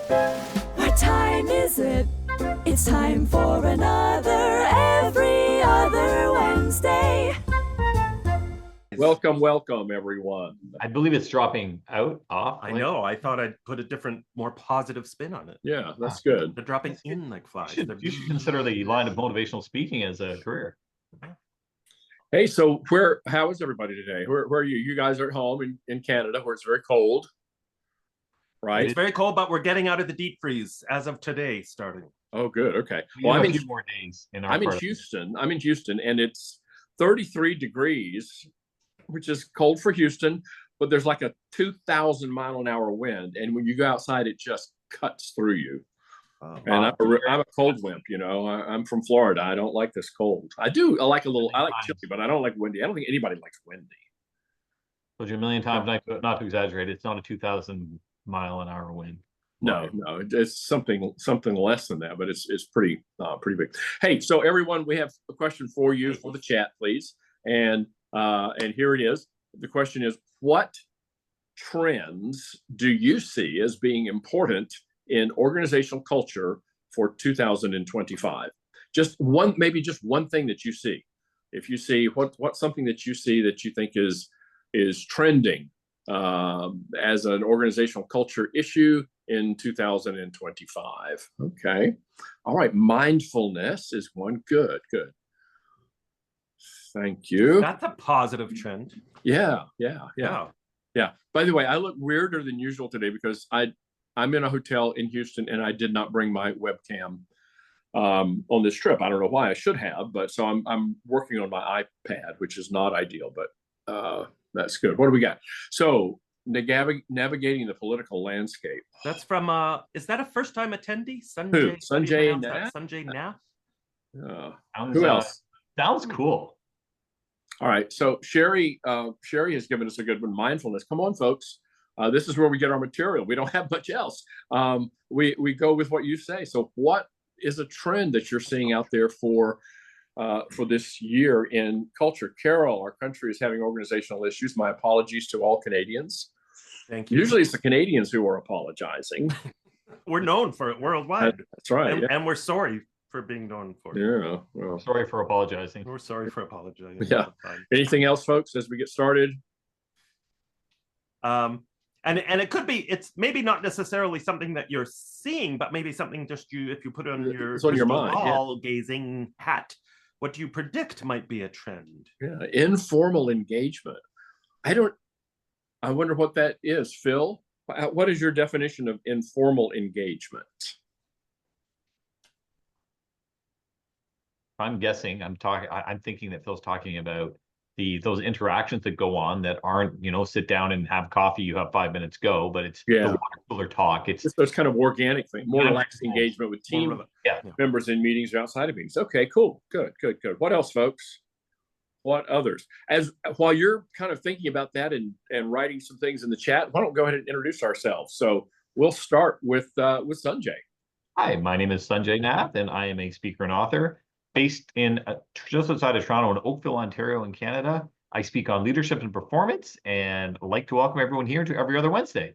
What time is it? It's time for another Every Other Wednesday. Welcome, welcome, everyone. I believe it's dropping off. I know. I thought I'd put a different, more positive spin on it. Yeah, that's good. They're dropping in like flies. You should consider the line of motivational speaking as a career. Hey, so how is everybody today? Where are you? You guys are at home in Canada where it's very cold, right? It's very cold, but we're getting out of the deep freeze as of today starting. Oh, good. Okay. Well, I'm in a few more days in our I'm in Houston. I'm in Houston, and it's 33 degrees, which is cold for Houston, but there's like a 2,000-mile-an-hour wind, and when you go outside, it just cuts through you. And I'm a cold wimp, you know. I'm from Florida. I don't like this cold. I like chilly, but I don't like windy. I don't think anybody likes windy. Told you a million times not to exaggerate. It's not a 2,000-mile-an-hour wind. No, it's something less than that, but it's pretty big. Hey, so everyone, we have a question for you for the chat, please. And here it is. The question is, what trends do you see as being important in organizational culture for 2025? Maybe just one thing that you see. If you see what's something that you see that you think is trending as an organizational culture issue in 2025. Okay. All right. Mindfulness is one. Good. Thank you. That's a positive trend. Yeah. By the way, I look weirder than usual today because I'm in a hotel in Houston and I did not bring my webcam on this trip. I don't know why. I should have, but so I'm working on my iPad, which is not ideal, but that's good. What do we got? So navigating the political landscape. That's from is that a first-time attendee? Sanjay Nath. Who else? Sounds cool. All right. So Sherry has given us a good one. Mindfulness. Come on, folks. This is where we get our material. We don't have much else. We go with what you say. So what is a trend that you're seeing out there for this year in culture? Carol, our country is having organizational issues. My apologies to all Canadians. Thank you. Usually it's the Canadians who are apologizing. We're known for it worldwide. That's right. And we're sorry for being known for it. Yeah. Well, sorry for apologizing. We're sorry for apologizing. Yeah. Anything else, folks, as we get started? And it could be, it's maybe not necessarily something that you're seeing, but maybe something just if you put it on your mind, gazing hat, what do you predict might be a trend? Yeah, informal engagement. I wonder what that is, Phil. What is your definition of informal engagement? I'm guessing. I'm thinking that Phil's talking about those interactions that go on that aren't, sit down and have coffee, you have 5 minutes, go, but it's the water cooler talk. It's those kind of organic things, more relaxed engagement with team members in meetings or outside of meetings. Okay, cool. Good. What else, folks? What others? While you're kind of thinking about that and writing some things in the chat, why don't we go ahead and introduce ourselves? So we'll start with Sanjay. Hi, my name is Sanjay Nath, and I am a speaker and author based in just outside of Toronto in Oakville, Ontario in Canada. I speak on leadership and performance and I'd like to welcome everyone here to Every Other Wednesday.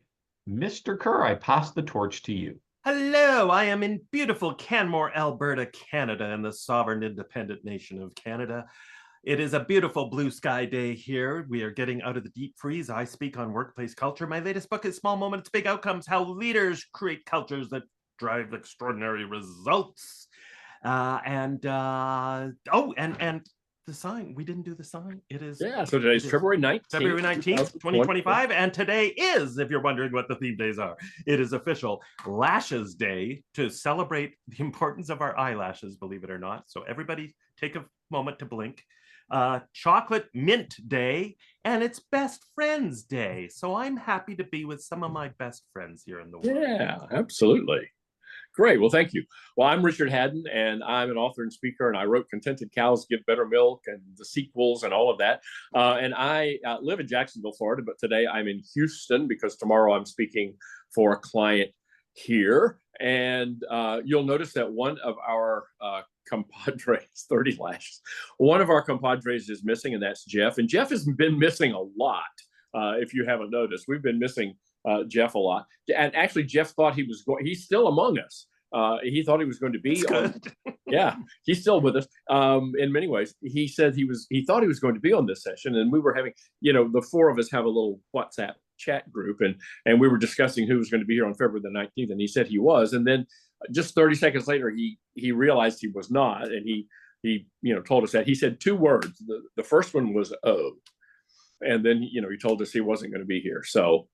Mr. Kerr, I pass the torch to you. Hello, I am in beautiful Canmore, Alberta, Canada, in the sovereign independent nation of Canada. It is a beautiful blue sky day here. We are getting out of the deep freeze. I speak on workplace culture. My latest book is Small Moments, Big Outcomes, How Leaders Create Cultures That Drive Extraordinary Results. And the sign, we didn't do the sign. It is so today's February 19th. February 19th, 2025. And today is, if you're wondering what the theme days are, it is official Lashes Day to celebrate the importance of our eyelashes, believe it or not. So everybody take a moment to blink. Chocolate Mint Day, and it's Best Friends Day. So I'm happy to be with some of my best friends here in the world. Yeah, absolutely. Great. Well, thank you. Well, I'm Richard Haddon, and I'm an author and speaker, and I wrote Contented Cows Give Better Milk and the sequels and all of that. And I live in Jacksonville, Florida, but today I'm in Houston because tomorrow I'm speaking for a client here. And you'll notice that one of our compadres, 30 lashes, one of our compadres is missing, and that's Jeff. And Jeff has been missing a lot. If you haven't noticed, we've been missing Jeff a lot. And actually, Jeff thought he's still among us. He thought he was going to be on. Yeah, he's still with us. In many ways, he said he thought he was going to be on this session, and we were having, the four of us have a little WhatsApp chat group, and we were discussing who was going to be here on February the 19th, and he said he was, and then just 30 seconds later, he realized he was not, and he told us that. He said two words. The first one was "oh," and then he told us he wasn't going to be here. So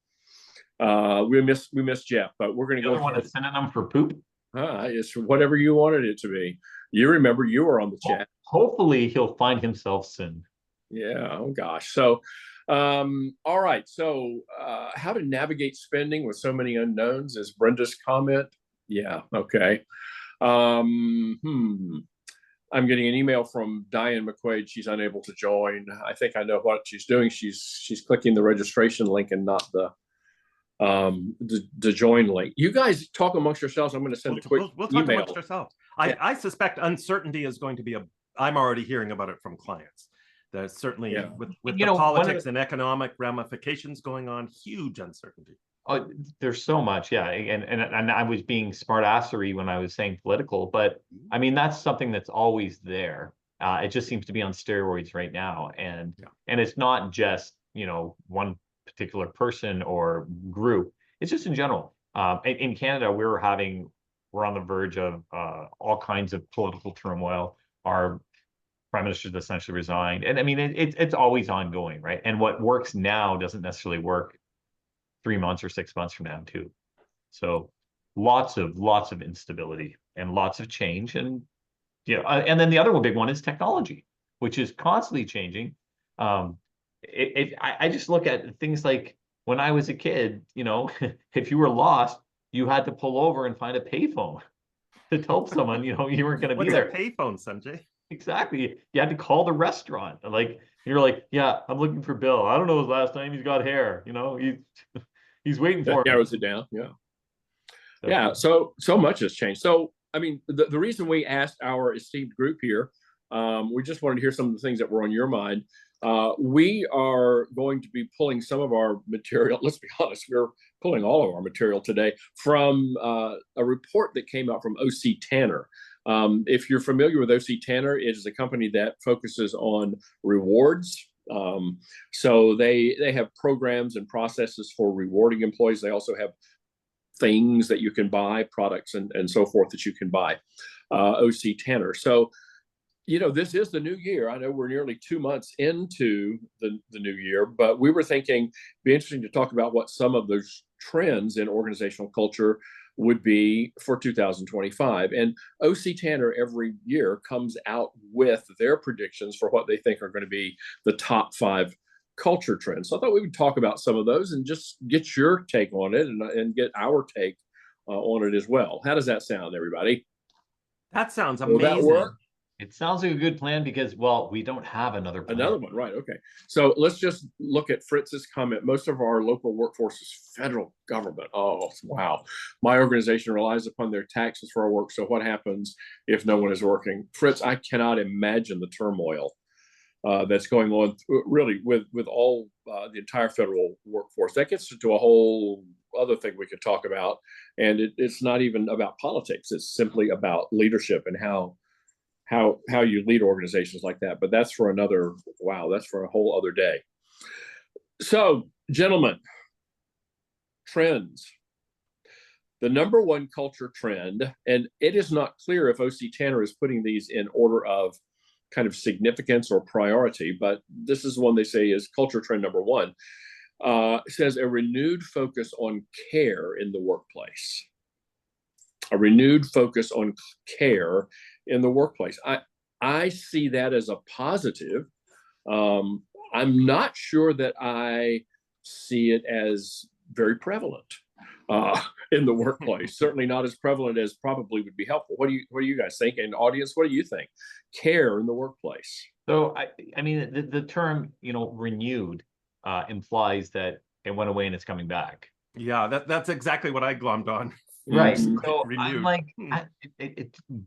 we miss Jeff, but we're going to go. The other one is synonym for poop. It's whatever you wanted it to be. You remember you were on the chat. Hopefully he'll find himself soon. Yeah. Oh gosh. So, all right. So, how to navigate spending with so many unknowns is Brenda's comment. Yeah. Okay. I'm getting an email from Diane McQuaid. She's unable to join. I think I know what she's doing. She's clicking the registration link and not the join link. You guys talk amongst yourselves. I'm going to send a quick we'll talk email. amongst ourselves. I suspect uncertainty is going to be I'm already hearing about it from clients. There's certainly with the politics and economic ramifications going on, huge uncertainty. Oh, there's so much, yeah, and I was being smart-assery when I was saying political, but I mean that's something that's always there. It just seems to be on steroids right now, and it's not just one particular person or group. It's just in general. In Canada, we're on the verge of all kinds of political turmoil. Our prime minister's essentially resigned, and I mean it's always ongoing, right? And what works now doesn't necessarily work 3 months or 6 months from now too. So lots of instability and lots of change, and and then the other big one is technology, which is constantly changing. I just look at things like when I was a kid, if you were lost, you had to pull over and find a payphone to tell someone, you weren't going to be there. What's a payphone, Sanjay? Exactly. You had to call the restaurant. Like, you're like, yeah, I'm looking for Bill. I don't know his last name. He's got hair. He's waiting for that narrows it down. Yeah. So, yeah. So much has changed. So, I mean, the reason we asked our esteemed group here, we just wanted to hear some of the things that were on your mind. We are going to be pulling some of our material. Let's be honest, we're pulling all of our material today from a report that came out from OC Tanner. If you're familiar with OC Tanner, it is a company that focuses on rewards. So they have programs and processes for rewarding employees. They also have things that you can buy, products and so forth that you can buy. OC Tanner. So, this is the new year. I know we're nearly 2 months into the new year, but we were thinking it'd be interesting to talk about what some of those trends in organizational culture would be for 2025. And OC Tanner every year comes out with their predictions for what they think are going to be the top 5 culture trends. So I thought we would talk about some of those and just get your take on it and get our take on it as well. How does that sound, everybody? That sounds amazing. Will that work? It sounds like a good plan because, we don't have another plan. Another one, right? Okay. So let's just look at Fritz's comment. Most of our local workforce is federal government. Oh, wow. My organization relies upon their taxes for our work. So what happens if no one is working? Fritz, I cannot imagine the turmoil that's going on really with all the entire federal workforce. That gets into a whole other thing we could talk about. And it's not even about politics. It's simply about leadership and how you lead organizations like that. But that's for that's for a whole other day. So, gentlemen, trends. The number one culture trend, and it is not clear if OC Tanner is putting these in order of kind of significance or priority, but this is one they say is culture trend number one. It says a renewed focus on care in the workplace. A renewed focus on care in the workplace. I see that as a positive. I'm not sure that I see it as very prevalent in the workplace. Certainly not as prevalent as probably would be helpful. What do you guys think? And audience, what do you think? Care in the workplace. So I mean the term renewed implies that it went away and it's coming back. Yeah, that's exactly what I glommed on. Right. So I'm like,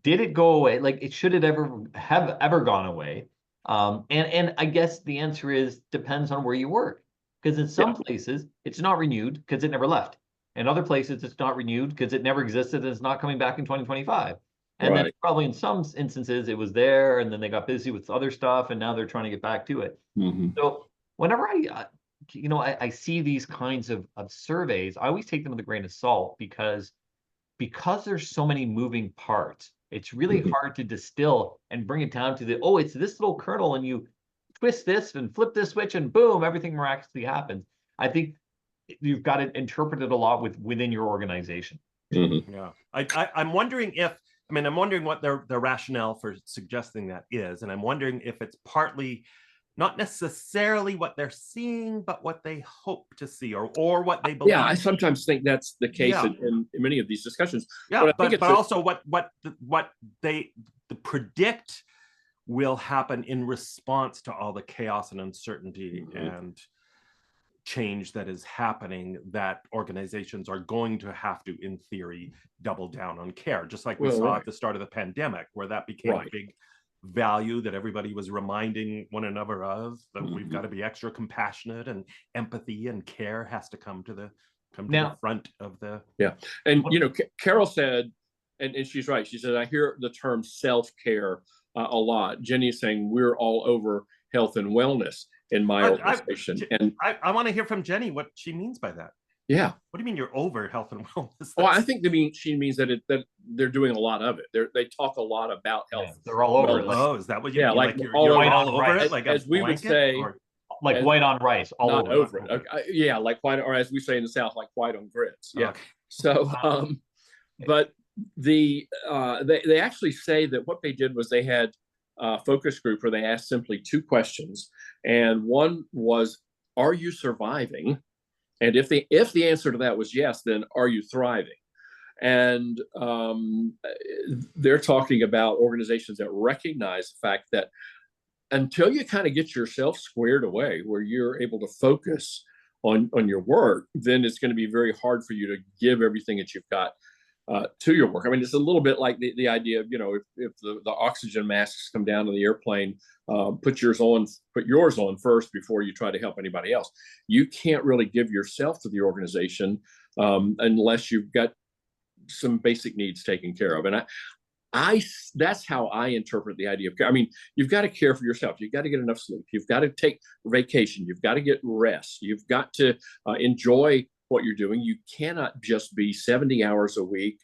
did it go away? Like, should it ever gone away? And I guess the answer is depends on where you work. Because in some places, it's not renewed because it never left. In other places, it's not renewed because it never existed and it's not coming back in 2025. And then Right. probably in some instances, it was there and then they got busy with other stuff and now they're trying to get back to it. Mhm. So whenever I see these kinds of surveys, I always take them with a grain of salt because there's so many moving parts. It's really Mhm. hard to distill and bring it down to it's this little kernel and you twist this and flip this switch and boom, everything miraculously happens. I think you've got to interpret it a lot within your organization. Mhm. Yeah, I'm wondering I'm wondering what their rationale for suggesting that is, and I'm wondering if it's partly not necessarily what they're seeing, but what they hope to see, or what they believe. Yeah, I sometimes think that's the case Yeah. in many of these discussions. Yeah, But I but think but it's also what they predict will happen in response to all the chaos and uncertainty and change that is happening, that organizations are going to have to, in theory, double down on care, just like we Well, saw right. at the start of the pandemic, where that became Right. a big value that everybody was reminding one another of, that we've got to be extra compassionate, and empathy and care has to come to the Now- front of the. And Carol said, and she's right. She said, I hear the term self-care a lot. Jenny is saying we're all over health and wellness in my organization. And I want to hear from Jenny what she means by that. yeah, What do you mean you're over health and wellness? well, I think she means that they're doing a lot of it. They talk a lot about health. Yeah, they're all over it. wellness. Like, Oh, is that what you Yeah, mean? like You're all all over over it, it, like as a we would blanket, say, or- like as- white on rice, all not over. over it. Okay, like white, or as we say in the South, like white on grits. Yeah. Okay. So, but they actually say that what they did was they had a focus group where they asked simply two questions, and one was, "Are you surviving?" And if the answer to that was yes, then are you thriving? And they're talking about organizations that recognize the fact that until you kind of get yourself squared away, where you're able to focus on your work, then it's going to be very hard for you to give everything that you've got to your work. I mean, it's a little bit like the idea of, if the oxygen masks come down on the airplane, put yours on first before you try to help anybody else. You can't really give yourself to the organization unless you've got some basic needs taken care of. And that's how I interpret the idea of care. I mean, you've got to care for yourself. You've got to get enough sleep. You've got to take vacation. You've got to get rest. You've got to enjoy what you're doing. You cannot just be 70 hours a week.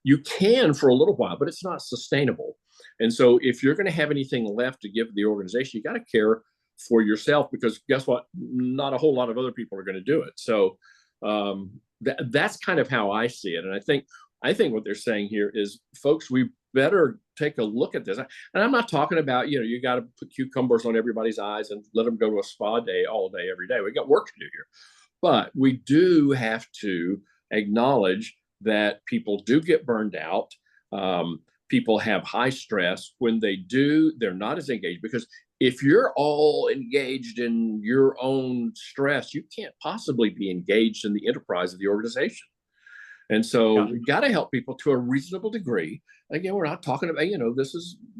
You can for a little while, but it's not sustainable. And so if you're going to have anything left to give the organization, you got to care for yourself, because guess what? Not a whole lot of other people are going to do it. So that's kind of how I see it. And I think what they're saying here is, folks, we better take a look at this. And I'm not talking about, you got to put cucumbers on everybody's eyes and let them go to a spa day all day, every day. We got work to do here. But we do have to acknowledge that people do get burned out. People have high stress. When they do, they're not as engaged, because if you're all engaged in your own stress, you can't possibly be engaged in the enterprise of the organization. And so we got to help people to a reasonable degree. Again, we're not talking about,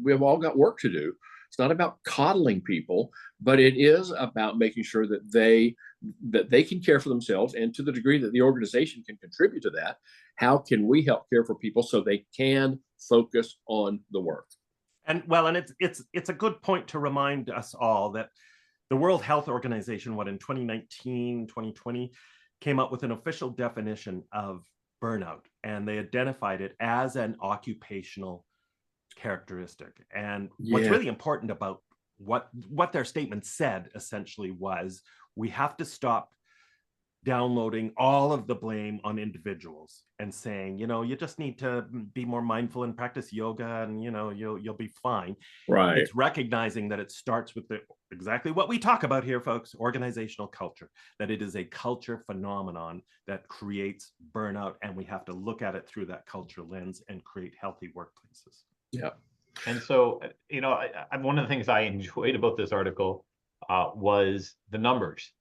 we've all got work to do. It's not about coddling people, but it is about making sure that they can care for themselves, and to the degree that the organization can contribute to that, how can we help care for people so they can focus on the work? And it's a good point to remind us all that the World Health Organization, in 2019, 2020, came up with an official definition of burnout, and they identified it as an occupational characteristic. And what's really important about what their statement said essentially was, we have to stop downloading all of the blame on individuals and saying, you just need to be more mindful and practice yoga, and you'll be fine. Right. It's recognizing that it starts with exactly what we talk about here, folks: organizational culture, that it is a culture phenomenon that creates burnout, and we have to look at it through that culture lens and create healthy workplaces. Yeah. And so, one of the things I enjoyed about this article was the numbers.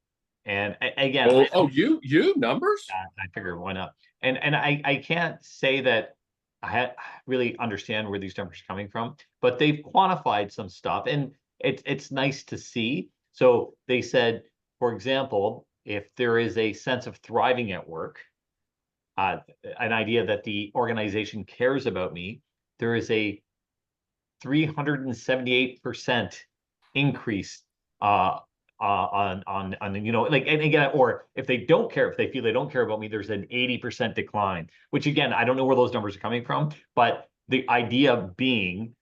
And again, you numbers? I figured, why not? And I can't say that I really understand where these numbers are coming from, but they've quantified some stuff, and it's nice to see. So they said, for example, if there is a sense of thriving at work, an idea that the organization cares about me, there is a 378% increase on like, and again, or if they don't care, if they feel they don't care about me, there's an 80% decline, which again, I don't know where those numbers are coming from, but the idea being,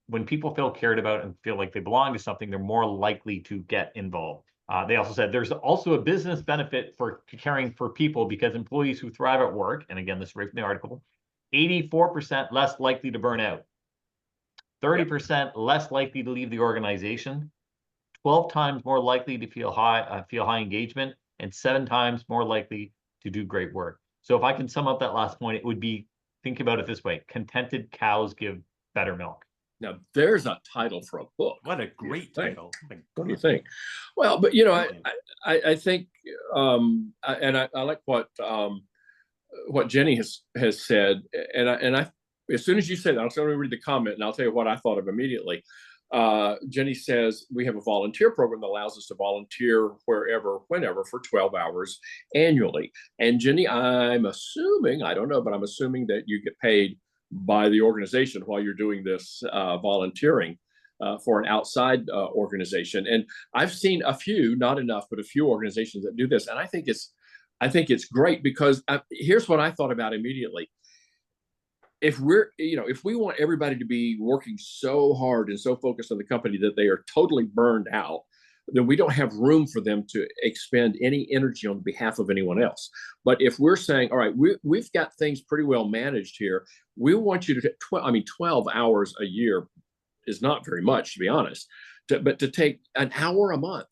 when people feel cared about and feel like they belong to something, they're more likely to get involved. They also said there's also a business benefit for caring for people because employees who thrive at work, and again, this is right from the article, 84% less likely to burn out, 30% less likely to leave the organization, 12 times more likely to feel high engagement, and 7 times more likely to do great work. So if I can sum up that last point, it would be, think about it this way: contented cows give better milk. Now there's a title for a book. What a great title. What do you think? Well, but I think, and I like what Jenny has said, and I as soon as you say that, I'm going to read the comment, and I'll tell you what I thought of immediately. Jenny says we have a volunteer program that allows us to volunteer wherever, whenever, for 12 hours annually. And Jenny, I'm assuming, I don't know, but I'm assuming that you get paid by the organization while you're doing this volunteering for an outside organization. And I've seen a few, not enough, but a few organizations that do this. And I think it's great because here's what I thought about immediately. If we want everybody to be working so hard and so focused on the company that they are totally burned out, then we don't have room for them to expend any energy on behalf of anyone else. But if we're saying, all right, we've got things pretty well managed here, we want you to, 12 hours a year is not very much, to be honest, but to take an hour a month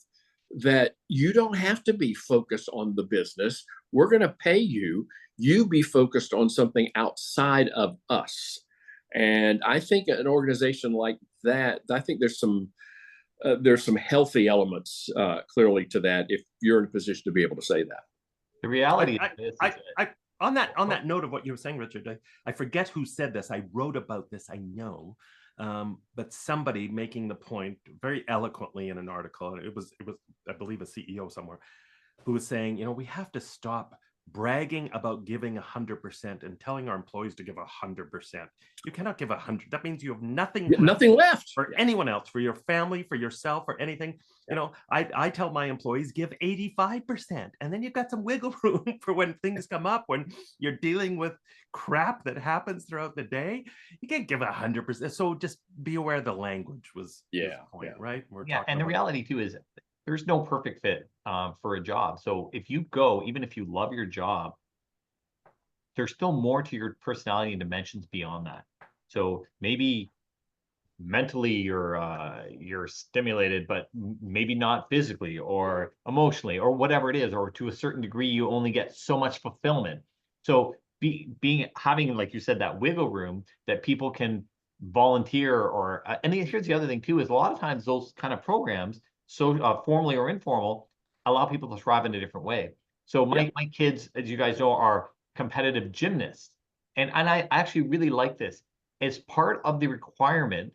that you don't have to be focused on the business. We're going to pay you. You be focused on something outside of us. And I think an organization like that, I think there's some healthy elements clearly to that if you're in a position to be able to say that. The reality on that note of what you were saying, Richard, I forget who said this. I wrote about this, I know, but somebody making the point very eloquently in an article. It was I believe a CEO somewhere who was saying, we have to stop bragging about giving 100% and telling our employees to give 100%. You cannot give 100. That means you have nothing left for anyone else, for your family, for yourself, or anything. I tell my employees, give 85%, and then you've got some wiggle room for when things come up, when you're dealing with crap that happens throughout the day. You can't give 100%. So just be aware the language was the point, right? And the reality too is there's no perfect fit for a job. So if you go, even if you love your job, there's still more to your personality and dimensions beyond that. So maybe mentally you're stimulated, but maybe not physically or emotionally or whatever it is, or to a certain degree, you only get so much fulfillment. So having, like you said, that wiggle room that people can volunteer or, and here's the other thing too, is a lot of times those kind of programs, so formally or informal, allow people to thrive in a different way. So my kids, as you guys know, are competitive gymnasts. And I actually really like this. As part of the requirement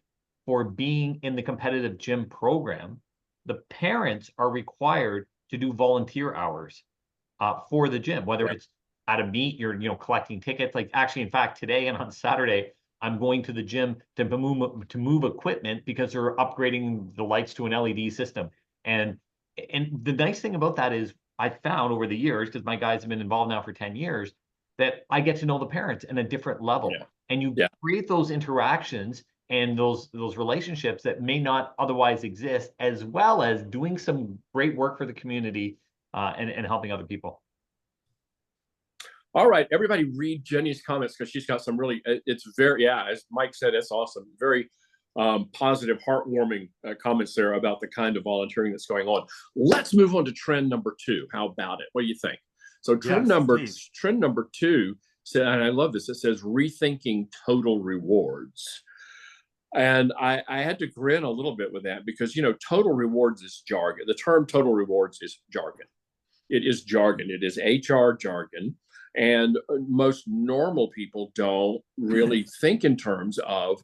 for being in the competitive gym program, the parents are required to do volunteer hours for the gym, whether it's at a meet, you're collecting tickets. Like actually, in fact, today and on Saturday, I'm going to the gym to move equipment because they're upgrading the lights to an LED system. And the nice thing about that is I found over the years, because my guys have been involved now for 10 years, that I get to know the parents in a different level. And you create those interactions and those relationships that may not otherwise exist, as well as doing some great work for the community and helping other people. All right, everybody read Jenny's comments because she's got some really, it's very, as Mike said, it's awesome. Very positive, heartwarming comments there about the kind of volunteering that's going on. Let's move on to trend number 2. How about it? What do you think? So trend number 2 said, and I love this, it says rethinking total rewards. And I had to grin a little bit with that because, total rewards is jargon. The term total rewards is jargon. It is jargon. It is HR jargon. And most normal people don't really think in terms of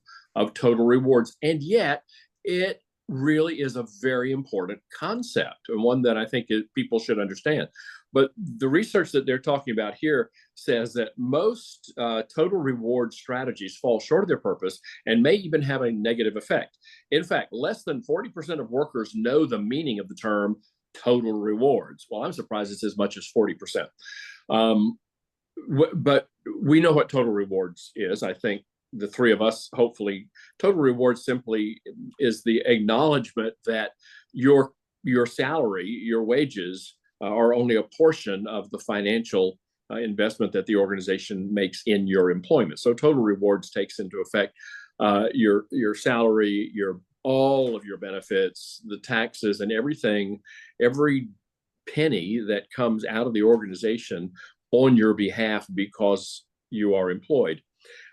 total rewards. And yet it really is a very important concept and one that I think people should understand. But the research that they're talking about here says that most total reward strategies fall short of their purpose and may even have a negative effect. In fact, less than 40% of workers know the meaning of the term total rewards. Well, I'm surprised it's as much as 40%. But we know what total rewards is. I think the three of us, hopefully, total reward simply is the acknowledgement that your salary, your wages are only a portion of the financial investment that the organization makes in your employment. So total rewards takes into effect your salary, all of your benefits, the taxes, and everything, every penny that comes out of the organization on your behalf because you are employed.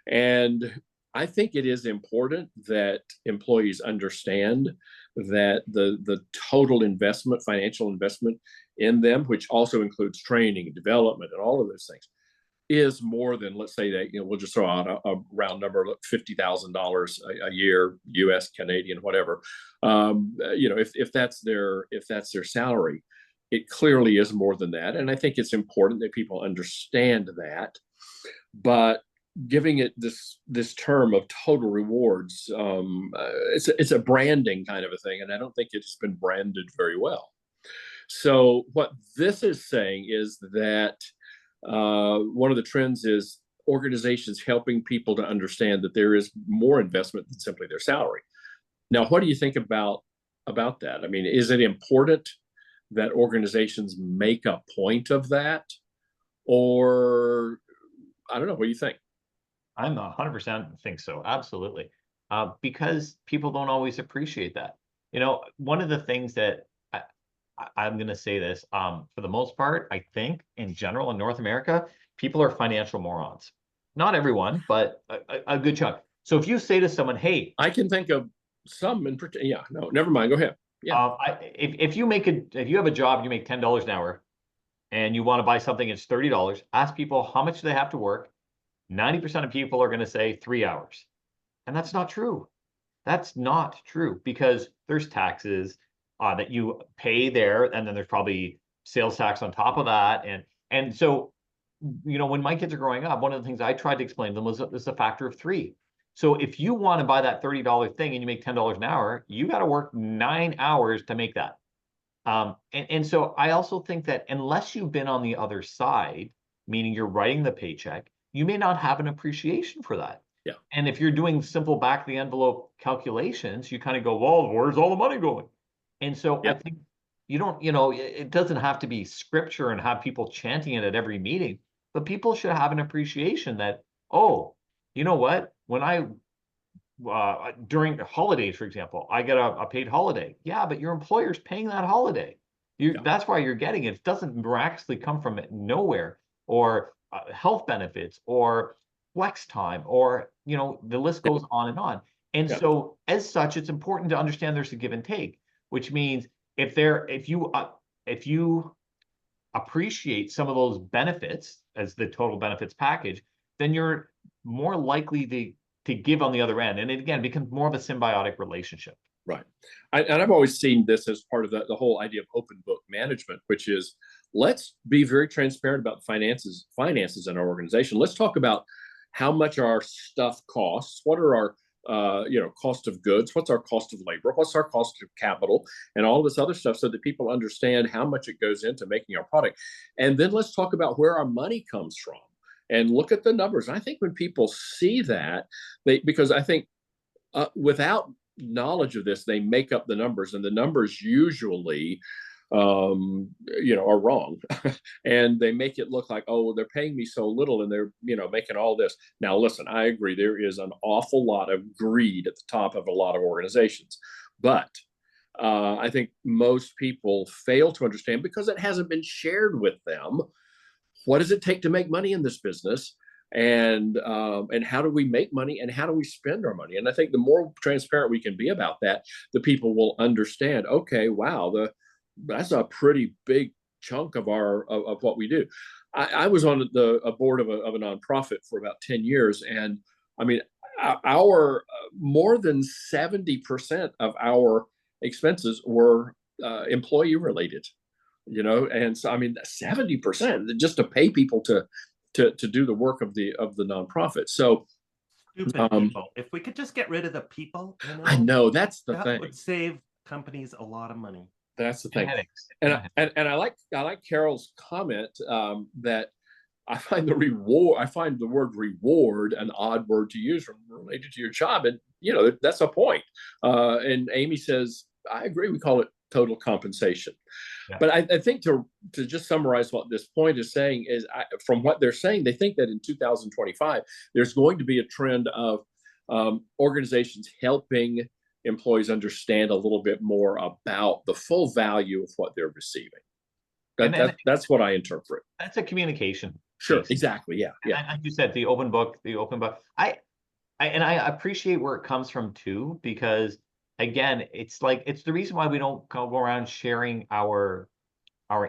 And I think it is important that employees understand that the total investment, financial investment in them, which also includes training and development and all of those things, is more than, let's say that, we'll just throw out a round number, $50,000 a year, US, Canadian, whatever. If that's their salary, it clearly is more than that. And I think it's important that people understand that. But giving it this term of total rewards, it's a branding kind of a thing, and I don't think it's been branded very well. So what this is saying is that one of the trends is organizations helping people to understand that there is more investment than simply their salary. Now, what do you think about that? I mean, is it important that organizations make a point of that? Or, I don't know, what do you think? I'm 100% think so. Absolutely. Because people don't always appreciate that. One of the things that I'm going to say this, for the most part, I think in general in North America, people are financial morons. Not everyone, but a good chunk. So if you say to someone, hey, I can think of some in particular. Yeah, no, never mind. Go ahead. Yeah. If you have a job, you make $10 an hour and you want to buy something, it's $30, ask people how much do they have to work. 90% of people are going to say 3 hours. And that's not true. That's not true, because there's taxes that you pay there, and then there's probably sales tax on top of that. And so, when my kids are growing up, one of the things I tried to explain to them was a factor of 3. So if you want to buy that $30 thing and you make $10 an hour, you got to work 9 hours to make that. And so I also think that unless you've been on the other side, meaning you're writing the paycheck, you may not have an appreciation for that. Yeah. And if you're doing simple back of the envelope calculations, you kind of go, well, where's all the money going? And so I think you don't, it doesn't have to be scripture and have people chanting it at every meeting, but people should have an appreciation that, oh, you know what? When during holidays, for example, I get a paid holiday. Yeah, but your employer's paying that holiday. That's why you're getting it. It doesn't miraculously come from nowhere, or health benefits, or flex time, or the list goes on and on. And so as such, it's important to understand there's a give and take, which means if you appreciate some of those benefits as the total benefits package, then you're more likely to give on the other end. And it, again, becomes more of a symbiotic relationship. Right. And I've always seen this as part of the whole idea of open book management, which is, let's be very transparent about finances in our organization. Let's talk about how much our stuff costs. What are our cost of goods? What's our cost of labor? What's our cost of capital? And all this other stuff, so that people understand how much it goes into making our product. And then let's talk about where our money comes from and look at the numbers. And I think when people see that, because I think without knowledge of this, they make up the numbers, and the numbers usually are wrong. And they make it look like, oh, well, they're paying me so little and they're, making all this. Now, listen, I agree. There is an awful lot of greed at the top of a lot of organizations, but I think most people fail to understand, because it hasn't been shared with them. What does it take to make money in this business? And how do we make money, and how do we spend our money? And I think the more transparent we can be about that, the people will understand, okay, wow, that's a pretty big chunk of what we do. I was on a board of a nonprofit for about 10 years. And I mean, our more than 70% of our expenses were employee related. And so I mean 70% just to pay people to do the work of the nonprofit. So Stupid people. If we could just get rid of the people, I know that's the that thing. would save companies a lot of money. That's the thing. Headaches. And I like Carol's comment that I find the word reward an odd word to use related to your job, and that's a point. And Amy says, I agree. We call it total compensation. Yeah. But I think to just summarize what this point is saying is, from what they're saying, they think that in 2025 there's going to be a trend of organizations helping employees understand a little bit more about the full value of what they're receiving. That's what I interpret. That's a communication. Sure, piece. Exactly. Yeah. And you said the open book. I appreciate where it comes from too, because again, it's the reason why we don't go around sharing our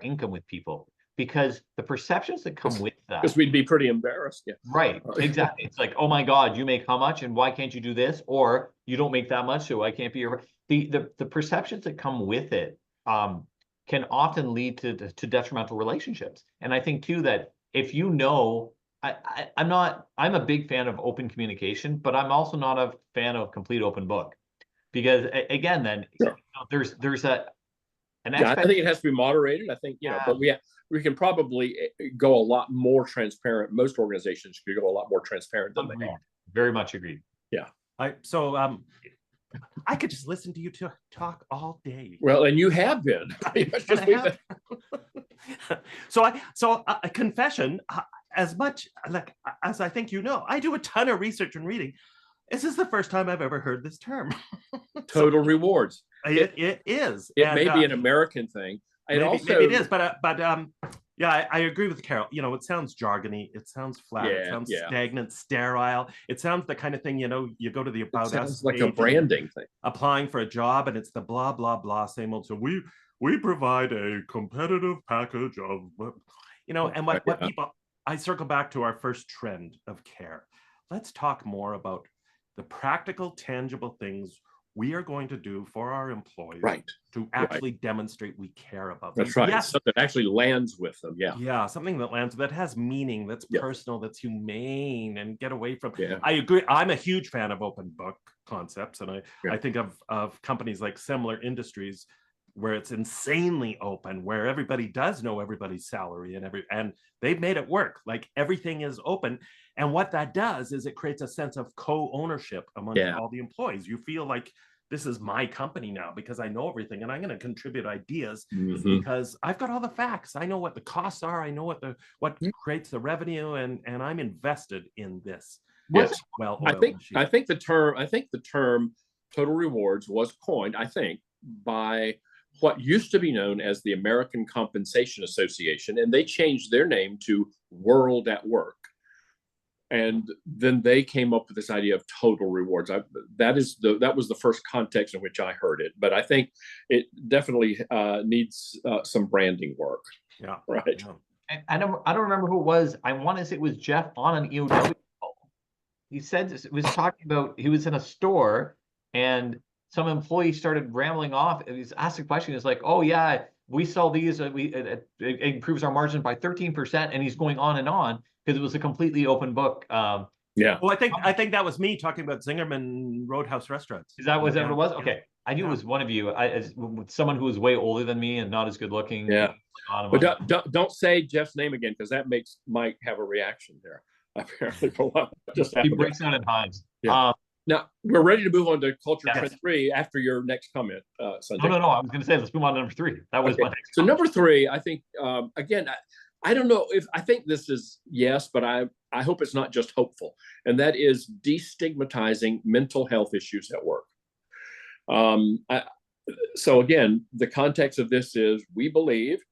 income with people, because the perceptions that come with that. Because we'd be pretty embarrassed. Yeah. Right. Exactly. It's like, oh my God, you make how much, and why can't you do this? Or you don't make that much, so I can't be your. The perceptions that come with it can often lead to detrimental relationships. And I think too that if I'm a big fan of open communication, but I'm also not a fan of complete open book, because again, then sure. There's an I think it has to be moderated. I think but we can probably go a lot more transparent. Most organizations could go a lot more transparent than they are. Very much agreed. Yeah. I could just listen to you talk all day. Well, and you have been. So a confession. As much as I think I do a ton of research and reading. This is the first time I've ever heard this term. Total rewards. It is. It may be an American thing. Maybe it is, but yeah, I agree with Carol. It sounds jargony. It sounds flat. It sounds stagnant, sterile. It sounds the kind of thing, you go to the About Us. Like a branding thing. Applying for a job, and it's the blah, blah, blah, same old. So we provide a competitive package of, and what people, I circle back to our first trend of care. Let's talk more about the practical, tangible things we are going to do for our employees, to actually demonstrate we care about them. That's right. Yes. Something that actually lands with them. Yeah. Yeah. Something that lands, that has meaning, that's personal, that's humane, and get away from. I agree. I'm a huge fan of open book concepts. And I think of companies like Similar Industries, where it's insanely open, where everybody does know everybody's salary and they've made it work. Like everything is open. And what that does is it creates a sense of co-ownership among all the employees. You feel like this is my company now because I know everything, and I'm going to contribute ideas because I've got all the facts. I know what the costs are. I know what creates the revenue, and I'm invested in this. Yes. Well, I think the term total rewards was coined, I think, by what used to be known as the American Compensation Association, and they changed their name to World at Work. And then they came up with this idea of total rewards. That was the first context in which I heard it, but I think it definitely needs some branding work. Yeah, right. Yeah. I don't remember who it was. I want to say it was Jeff on an EOW call. He said this. It was talking about he was in a store and some employee started rambling off. And he's asked a question. It's like, oh yeah, we sell these. It improves our margin by 13%, and he's going on and on. Because it was a completely open book. Well, I think that was me talking about Zingerman Roadhouse restaurants. Is that what it was? Okay, I knew it was one of you. As someone who was way older than me and not as good looking. Yeah, but don't say Jeff's name again, because that makes Mike have a reaction there. Apparently, he breaks down and hides. Yeah. Now we're ready to move on to culture trend 3 after your next comment, Sanjay. No. I was going to say let's move on to number 3. That was my next. So comment. Number 3, I think again. I don't know if I think this is yes, but I hope it's not just hopeful, and that is destigmatizing mental health issues at work. So again, the context of this is we believe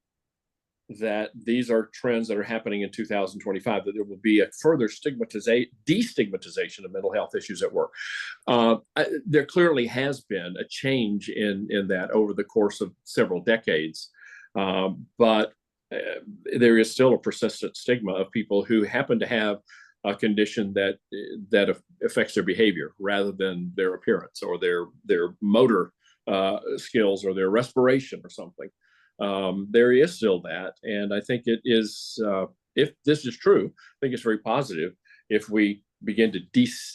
that these are trends that are happening in 2025, that there will be a further destigmatization of mental health issues at work. There clearly has been a change in that over the course of several decades, but there is still a persistent stigma of people who happen to have a condition that affects their behavior rather than their appearance or their motor skills or their respiration or something. There is still that, and I think it is. If this is true, I think it's very positive if we begin to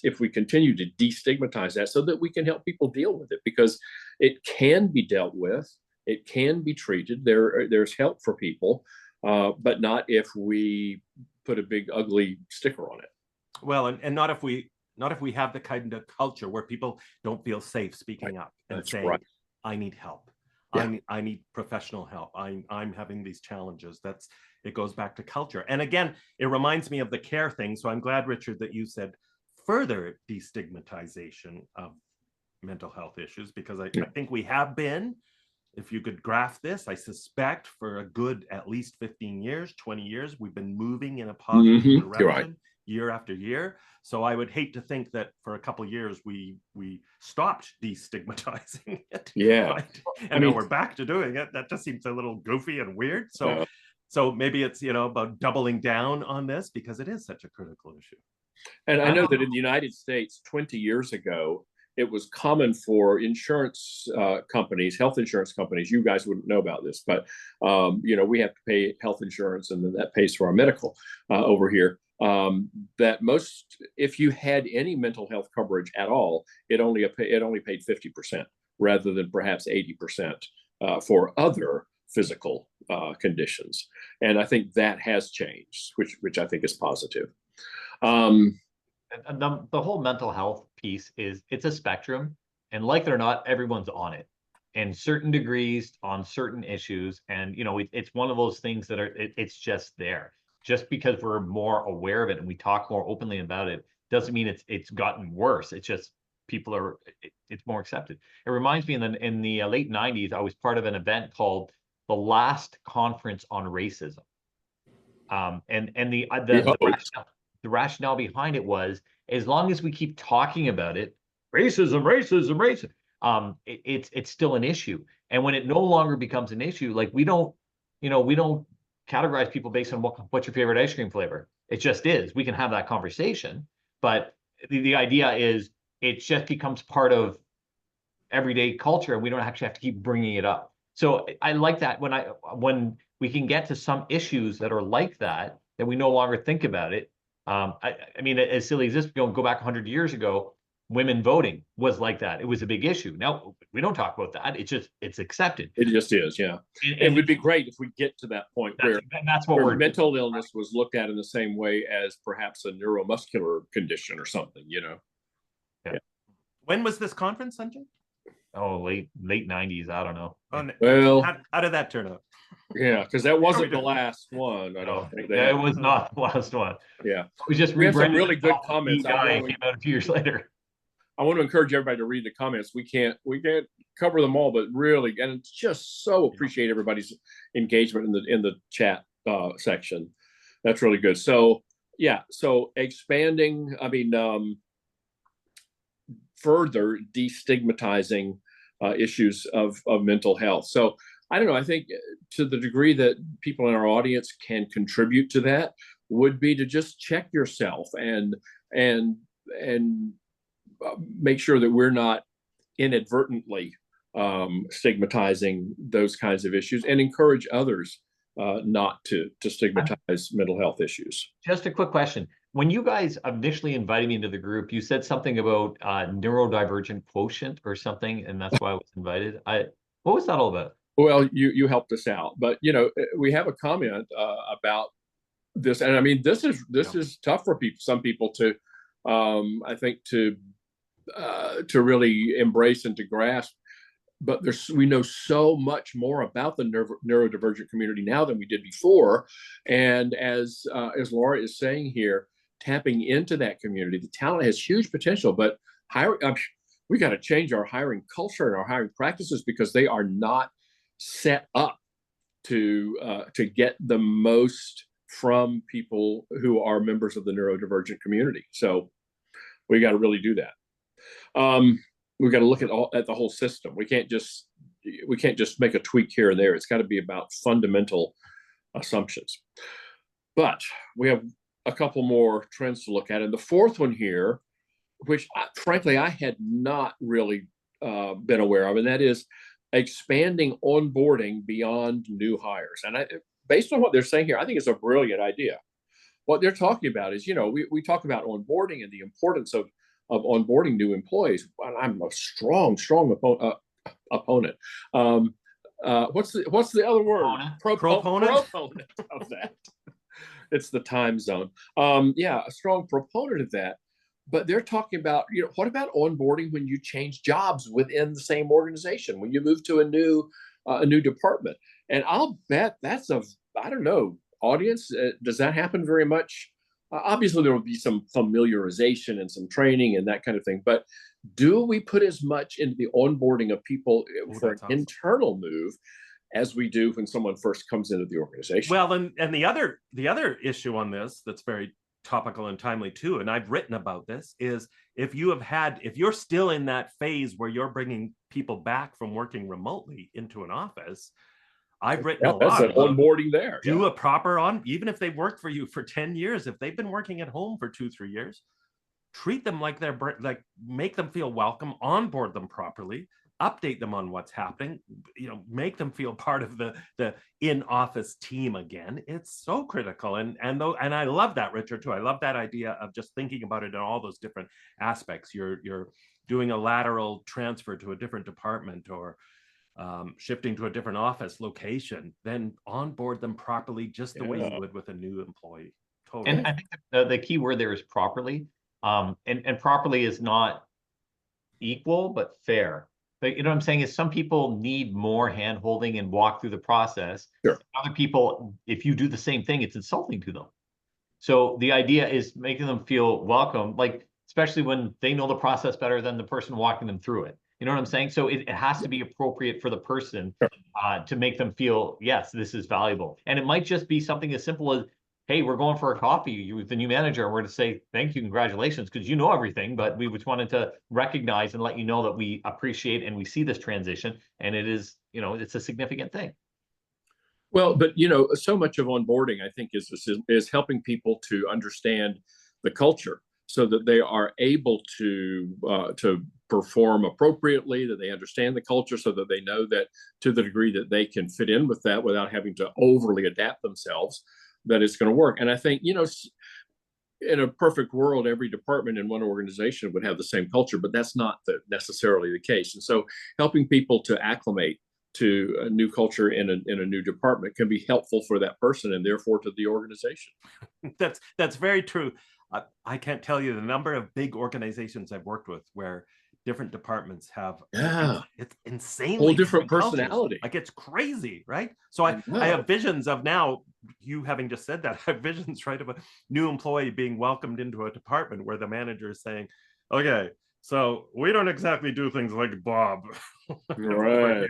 if we continue to destigmatize that, so that we can help people deal with it, because it can be dealt with, it can be treated. There's help for people, but not if we put a big ugly sticker on it. Well, and not if we have the kind of culture where people don't feel safe speaking up and That's saying, right. I need help. Yeah. I need professional help. I'm having these challenges. It goes back to culture. And again, it reminds me of the care thing. So I'm glad, Richard, that you said further destigmatization of mental health issues, because I think we have been, if you could graph this, I suspect for a good at least 15 years, 20 years, we've been moving in a positive direction. You're right. Year after year. So I would hate to think that for a couple of years we stopped destigmatizing it. Yeah. Right? And now we're back to doing it. That just seems a little goofy and weird. So maybe it's, about doubling down on this, because it is such a critical issue. And I know that in the United States 20 years ago, it was common for insurance companies, health insurance companies, you guys wouldn't know about this, but we have to pay health insurance, and then that pays for our medical over here. That if you had any mental health coverage at all, it only paid 50% rather than perhaps 80% for other physical conditions. And I think that has changed, which I think is positive. And the whole mental health piece it's a spectrum, and like it or not, everyone's on it in certain degrees on certain issues. And it's one of those things that it's just there. Just because we're more aware of it and we talk more openly about it doesn't mean it's gotten worse. It's just it's more accepted. It reminds me in the late 90s, I was part of an event called the Last Conference on Racism. And the rationale behind it was, as long as we keep talking about it, racism, it's still an issue. And when it no longer becomes an issue, like we don't categorize people based on what's your favorite ice cream flavor. It just is. We can have that conversation, but the idea is it just becomes part of everyday culture, and we don't actually have to keep bringing it up. So I like that when we can get to some issues that are like that we no longer think about it. I mean, as silly as this, go back 100 years ago, women voting was like that. It was a big issue. Now we don't talk about that. It's accepted. It just is, yeah. And it would be great if we get to that point where mental illness was looked at in the same way as perhaps a neuromuscular condition or something, Yeah. When was this conference, Sanjay? Oh, late 90s. I don't know. Well, how did that turn out? Yeah, because that wasn't the last one. I don't think that. It was not the last one. Yeah, we just have some really good comments. Came out a few years later. I want to encourage everybody to read the comments. We can't cover them all, but really, and it's just so appreciate everybody's engagement in the chat section. That's really good. So yeah, so expanding. I mean, further destigmatizing issues of mental health. So I don't know. I think to the degree that people in our audience can contribute to that would be to just check yourself and make sure that we're not inadvertently stigmatizing those kinds of issues, and encourage others not to stigmatize mental health issues. Just a quick question. When you guys initially invited me into the group, you said something about neurodivergent quotient or something, and that's why I was invited. What was that all about? Well, you helped us out, but we have a comment about this, and I mean this is tough for some people to, I think to really embrace and to grasp. But we know so much more about the neurodivergent community now than we did before, and as Laura is saying here, tapping into that community, the talent has huge potential, but we got to change our hiring culture and our hiring practices, because they are not set up to get the most from people who are members of the neurodivergent community. So we got to really do that. We've got to look at the whole system. We can't just make a tweak here and there. It's got to be about fundamental assumptions. But we have a couple more trends to look at. And the fourth one here, which frankly I had not really been aware of, and that is expanding onboarding beyond new hires. And based on what they're saying here, I think it's a brilliant idea. What they're talking about is, we talk about onboarding and the importance of onboarding new employees. I'm a strong opponent. What's the other word? Proponent of that. It's the time zone. Yeah, a strong proponent of that. But they're talking about, what about onboarding when you change jobs within the same organization, when you move to a new department? And I'll bet that's I don't know, audience. Does that happen very much? Obviously, there will be some familiarization and some training and that kind of thing. But do we put as much into the onboarding of people for an internal move as we do when someone first comes into the organization? Well, and the other issue on this that's very topical and timely too, and I've written about this, is if you're still in that phase where you're bringing people back from working remotely into an office, I've written a lot about onboarding there. Do a proper even if they've worked for you for 10 years, if they've been working at home for 2-3 years, treat them like make them feel welcome, onboard them properly, update them on what's happening, make them feel part of the in-office team again. It's so critical. And I love that, Richard, too. I love that idea of just thinking about it in all those different aspects. You're doing a lateral transfer to a different department, or shifting to a different office location, then onboard them properly, just the way you would with a new employee. Totally. And I think the key word there is properly. And properly is not equal, but fair. But what I'm saying is, some people need more hand-holding and walk through the process. Sure. Other people, if you do the same thing, it's insulting to them. So the idea is making them feel welcome, especially when they know the process better than the person walking them through it. You know what I'm saying? So it has to be appropriate for the person to make them feel, yes, this is valuable. And it might just be something as simple as, hey, we're going for a coffee with the new manager, and we're going to say, thank you, congratulations, because you know everything, but we just wanted to recognize and let you know that we appreciate and we see this transition, and it is, it's a significant thing. Well, but, so much of onboarding, I think, is helping people to understand the culture so that they are able to perform appropriately, that they understand the culture, so that they know that to the degree that they can fit in with that without having to overly adapt themselves, that it's going to work. And I think, in a perfect world, every department in one organization would have the same culture, but that's not necessarily the case. And so helping people to acclimate to a new culture in a new department can be helpful for that person and therefore to the organization. That's very true. I can't tell you the number of big organizations I've worked with where different departments have it's insanely whole different personality. Like, it's crazy, right? So I have visions of, now you having just said that, I have visions, right, of a new employee being welcomed into a department where the manager is saying, okay, so we don't exactly do things like Bob. Right.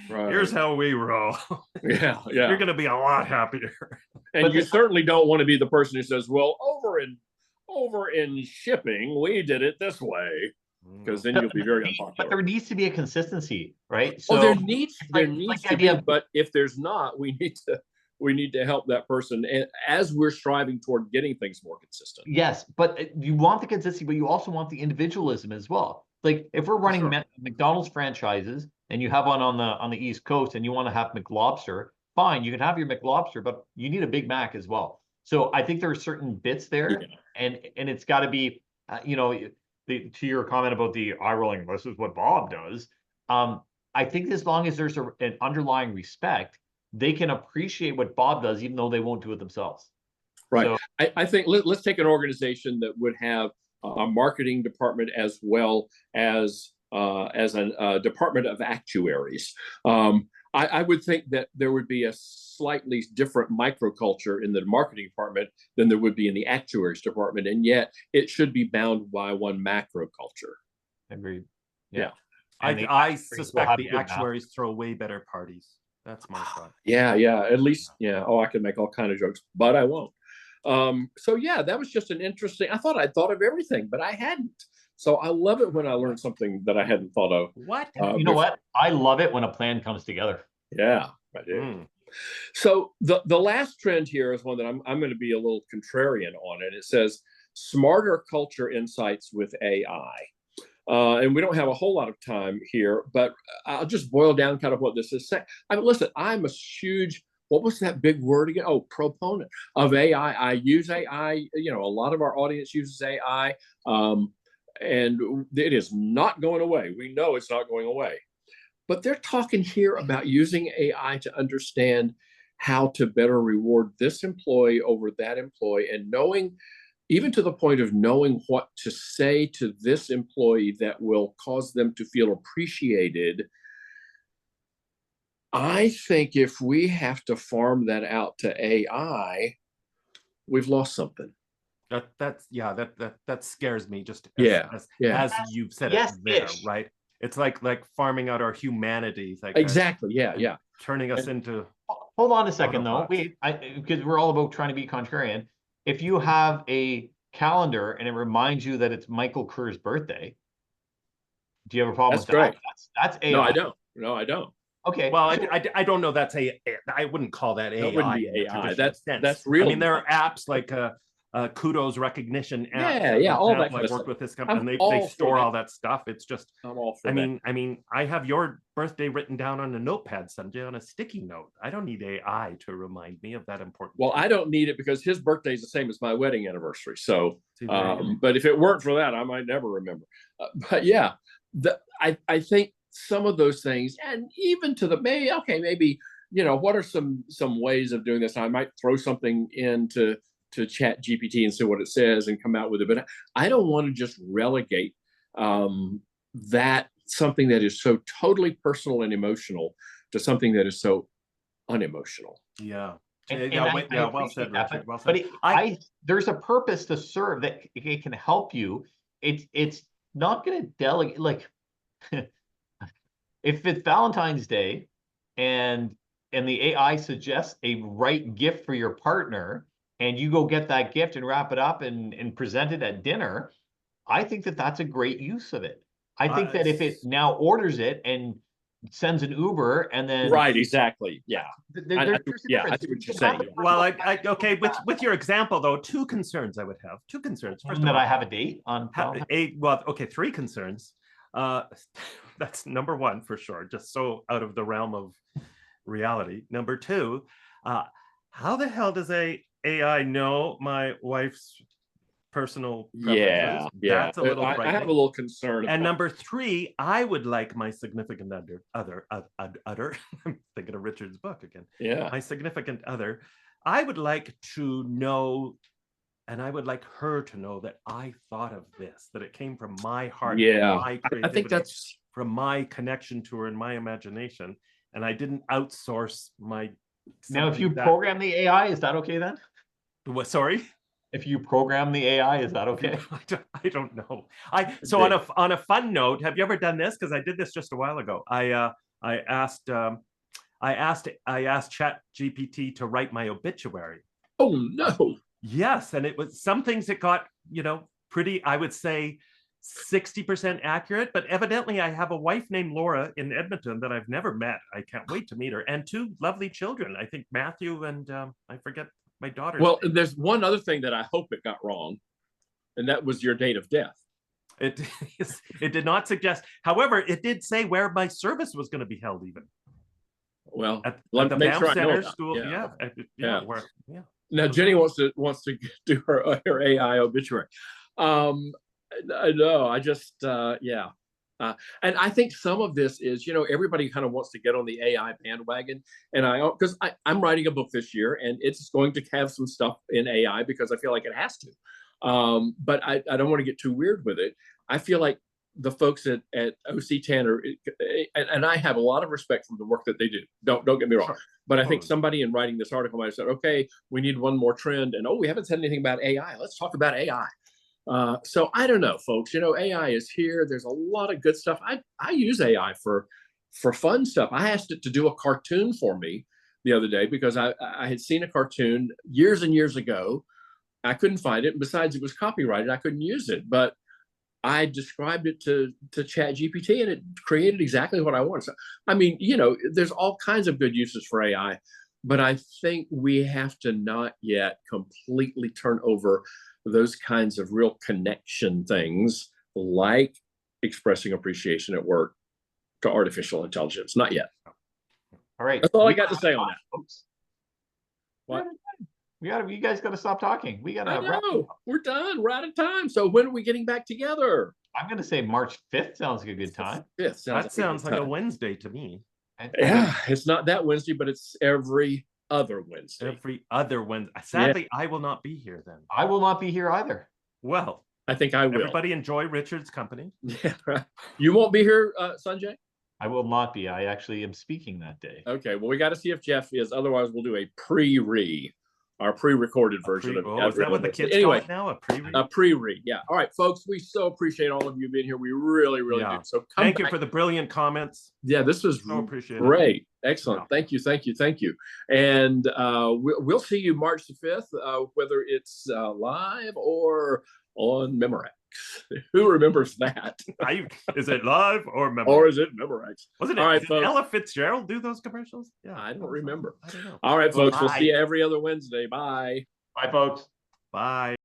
Here's how we roll. Yeah. You're going to be a lot happier. And you certainly don't want to be the person who says, well, over in shipping, we did it this way, because then you'll be very unpopular. But there needs to be a consistency, right? So there needs to be, but if there's not, we need to help that person, and as we're striving toward getting things more consistent. Yes, but you want the consistency, but you also want the individualism as well. Like, if we're running McDonald's franchises and you have one on the East Coast and you want to have McLobster, fine, you can have your McLobster, but you need a Big Mac as well. So I think there are certain bits there, and it's got to be, to your comment about the eye rolling, this is what Bob does. I think as long as there's an underlying respect, they can appreciate what Bob does, even though they won't do it themselves. Right. So, I think let's take an organization that would have a marketing department as well as a department of actuaries. I would think that there would be a slightly different microculture in the marketing department than there would be in the actuaries department, and yet it should be bound by one macroculture. Agreed. Yeah. I suspect the actuaries throw way better parties. That's my thought. Yeah. At least, I can make all kinds of jokes, but I won't. So that was just an interesting. I thought I'd thought of everything, but I hadn't. So I love it when I learn something that I hadn't thought of. What? You know what? I love it when a plan comes together. Yeah, I do. So the last trend here is one that I'm going to be a little contrarian on, and it says smarter culture insights with AI. And we don't have a whole lot of time here, but I'll just boil down kind of what this is saying. I mean, listen, I'm a huge, what was that big word again? Oh, proponent of AI. I use AI. You know, a lot of our audience uses AI, and it is not going away. We know it's not going away. But they're talking here about using AI to understand how to better reward this employee over that employee, and knowing, even to the point of knowing what to say to this employee that will cause them to feel appreciated. I think if we have to farm that out to AI, we've lost something. That scares me, just as you've said Yes, it there, ish. right? It's like farming out our humanity, like Exactly. Yeah. turning us into. Hold on a second though. Autobots. Because we're all about trying to be contrarian. If you have a calendar and it reminds you that it's Michael Kerr's birthday, do you have a problem That's with that? great. That's AI. No, I don't. Okay. Well, I don't know. That's I wouldn't call that AI. That wouldn't be in the AI. traditional sense. That's real. I mean, there are apps like Kudos recognition app. Yeah, all that example, kind of I've worked stuff. with this company, and I'm they all for store that. all that stuff. It's just, I'm all for I that. mean, I have your birthday written down on a notepad, Sanjay, on a sticky note. I don't need AI to remind me of that important. Well, I don't need it because his birthday is the same as my wedding anniversary. So, but if it weren't for that, I might never remember. But yeah, I think some of those things, and even to the maybe what are some ways of doing this? I might throw something into Chat GPT and see what it says and come out with it. But I don't want to just relegate that something that is so totally personal and emotional to something that is so unemotional. Yeah. Well said, that, Richard. Well said. But there's a purpose to serve that it can help you. It's not going to delegate, like if it's Valentine's Day and the AI suggests a right gift for your partner, and you go get that gift and wrap it up and present it at dinner, I think that that's a great use of it. I think that if it now orders it and sends an Uber and then Right, exactly. Yeah. there's a difference. I see what you're saying. Well, okay, with your example though, two concerns I would have. Two concerns. First of all, I have a date on three concerns. That's number one for sure, just so out of the realm of reality. Number two, how the hell does AI know my wife's personal preferences? That's a little I have a little concern. And number three, I would like my significant other. I'm thinking of Richard's book again. Yeah. My significant other, I would like to know, and I would like her to know that I thought of this, that it came from my heart. Yeah. My I think that's from my connection to her and my imagination. And I didn't outsource my. Now, if you program the AI, is that okay then? What? Sorry. If you program the AI, is that okay? I don't know. On a fun note, have you ever done this? Because I did this just a while ago. I asked Chat GPT to write my obituary. Oh no. Yes, and it was some things it got pretty. I would say 60% accurate, but evidently I have a wife named Laura in Edmonton that I've never met. I can't wait to meet her, and two lovely children. I think Matthew and I forget my daughter. Well, there's one other thing that I hope it got wrong, and that was your date of death. It did not suggest. However, it did say where my service was going to be held. Even well, at the BAM Center School. Yeah. Now So Jenny wants to do her AI obituary. I know. I just and I think some of this is, everybody kind of wants to get on the AI bandwagon. And because I'm writing a book this year and it's going to have some stuff in AI because I feel like it has to. But I don't want to get too weird with it. I feel like the folks at OC Tanner, and I have a lot of respect for the work that they do. Don't get me wrong. Sure. But I think somebody in writing this article might have said, okay, we need one more trend. And we haven't said anything about AI. Let's talk about AI. So I don't know, folks. AI is here. There's a lot of good stuff. I use AI for fun stuff. I asked it to do a cartoon for me the other day because I had seen a cartoon years and years ago. I couldn't find it. And besides, it was copyrighted. I couldn't use it. But I described it to Chat GPT and it created exactly what I wanted. So, I mean, there's all kinds of good uses for AI. But I think we have to not yet completely turn over those kinds of real connection things like expressing appreciation at work to artificial intelligence. Not yet. All right. That's all I we got to gotta say on stop, that. folks. What? You guys gotta stop talking. We gotta I wrap know. We're done. We're out of time. So when are we getting back together? I'm gonna say March 5th sounds like a good time. Fifth. That sounds like a time. Wednesday to me. Yeah, it's not that Wednesday, but it's every other Wednesday. Every other Wednesday. Sadly, I will not be here then. I will not be here either. Well, I think I will. everybody enjoy Richard's company. Yeah. You won't be here, Sanjay? I will not be. I actually am speaking that day. Okay. Well, we got to see if Jeff is. Otherwise, we'll do a our pre-recorded version of Is that what the kids anyway, call it now? A pre-read? a pre-read. Yeah. All right, folks. We so appreciate all of you being here. We really, really Yeah. do. So come Thank you back. for the brilliant comments. Yeah, this was So appreciate it. great. Excellent. Yeah. Thank you. Thank you. Thank you. And we'll see you March the 5th, whether it's live or on Memorex. Who remembers that? Is it live or memorable? Or is it Memorex? Wasn't it? All right, Did folks. Ella Fitzgerald do those commercials? Yeah, I don't remember. I don't know. All right, folks. We'll Bye. see you every other Wednesday. Bye. Bye, folks. Bye.